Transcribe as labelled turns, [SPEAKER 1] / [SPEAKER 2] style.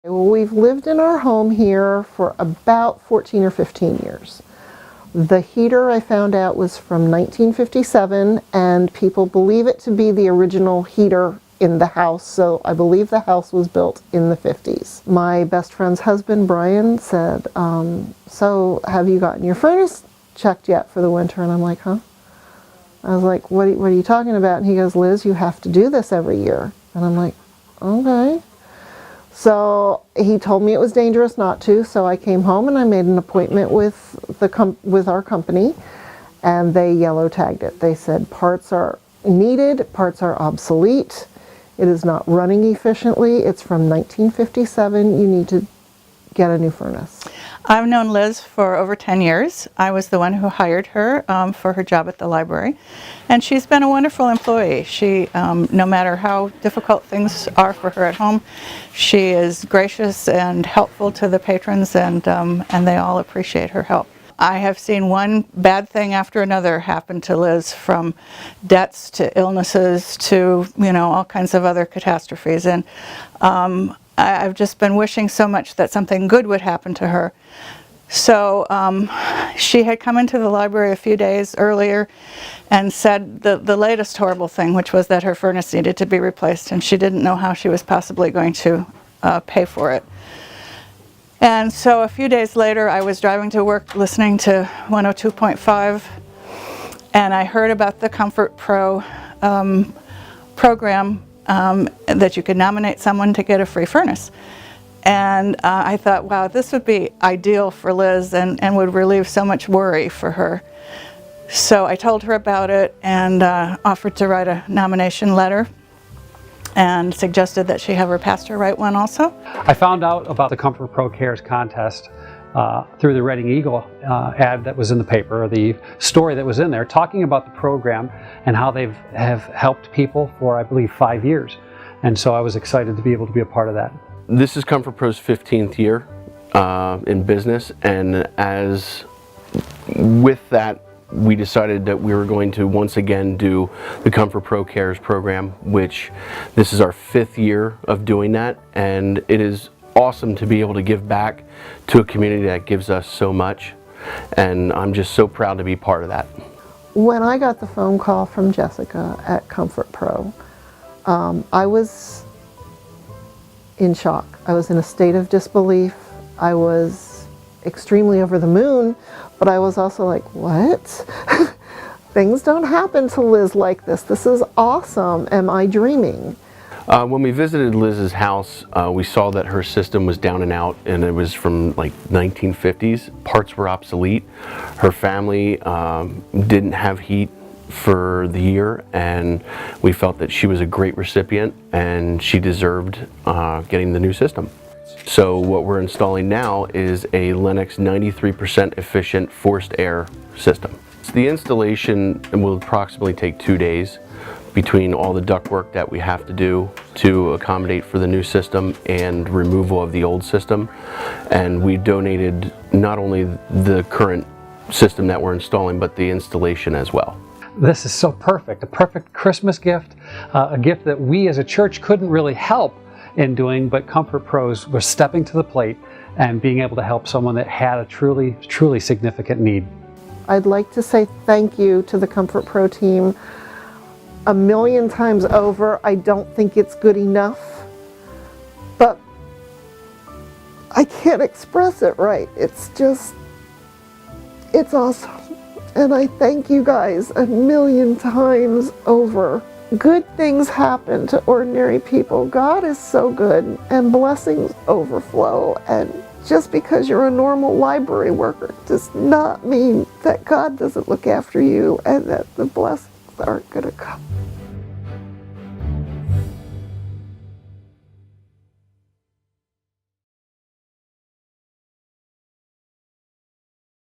[SPEAKER 1] Well, we've lived in our home here for about 14 or 15 years. The heater, I found out, was from 1957, and people believe it to be the original heater in the house, so I believe the house was built in the 50s. My best friend's husband, Brian, said, so have you gotten your furnace checked yet for the winter? And I'm like, huh? I was like, what are you talking about? And he goes, Liz, you have to do this every year. And I'm like, okay. So he told me it was dangerous not to, so I came home and I made an appointment with our company, and they yellow tagged it. They said parts are needed, parts are obsolete, it is not running efficiently, it's from 1957, you need to get a new furnace.
[SPEAKER 2] I've known Liz for over 10 years. I was the one who hired her for her job at the library, and she's been a wonderful employee. She, no matter how difficult things are for her at home, she is gracious and helpful to the patrons, and they all appreciate her help. I have seen one bad thing after another happen to Liz, from debts to illnesses to, all kinds of other catastrophes, and I've just been wishing so much that something good would happen to her. So she had come into the library a few days earlier and said the latest horrible thing, which was that her furnace needed to be replaced, and she didn't know how she was possibly going to pay for it. And so a few days later, I was driving to work listening to 102.5, and I heard about the Comfort Pro program, that you could nominate someone to get a free furnace. And I thought, wow, this would be ideal for Liz and would relieve so much worry for her. So I told her about it and offered to write a nomination letter, and suggested that she have her pastor write one also.
[SPEAKER 3] I found out about the Comfort Pro Cares contest through the Reading Eagle ad that was in the paper, or the story that was in there, talking about the program and how they have helped people for, I believe, 5 years. And so I was excited to be able to be a part of that.
[SPEAKER 4] This is Comfort Pro's 15th year in business, and with that, we decided that we were going to once again do the Comfort Pro Cares program, which this is our 5th year of doing that, and it is awesome to be able to give back to a community that gives us so much, and I'm just so proud to be part of that.
[SPEAKER 1] When I got the phone call from Jessica at Comfort Pro, I was in shock. I was in a state of disbelief. I was extremely over the moon, but I was also like, what? Things don't happen to Liz like this. This is awesome. Am I dreaming?
[SPEAKER 4] When we visited Liz's house, we saw that her system was down and out, and it was from like 1950s. Parts were obsolete. Her family didn't have heat for the year, and we felt that she was a great recipient and she deserved getting the new system. So what we're installing now is a Lennox 93% efficient forced air system. So the installation will approximately take 2 days between all the ductwork that we have to do to accommodate for the new system and removal of the old system. And we donated not only the current system that we're installing, but the installation as well.
[SPEAKER 3] This is so perfect, a perfect Christmas gift, a gift that we as a church couldn't really help in doing, but Comfort Pros was stepping to the plate and being able to help someone that had a truly, truly significant need.
[SPEAKER 1] I'd like to say thank you to the Comfort Pro team a million times over. I don't think it's good enough, but I can't express it right. It's just, it's awesome. And I thank you guys a million times over. Good things happen to ordinary people. God is so good, and blessings overflow. And just because you're a normal library worker does not mean that God doesn't look after you and that the blessings aren't going to come.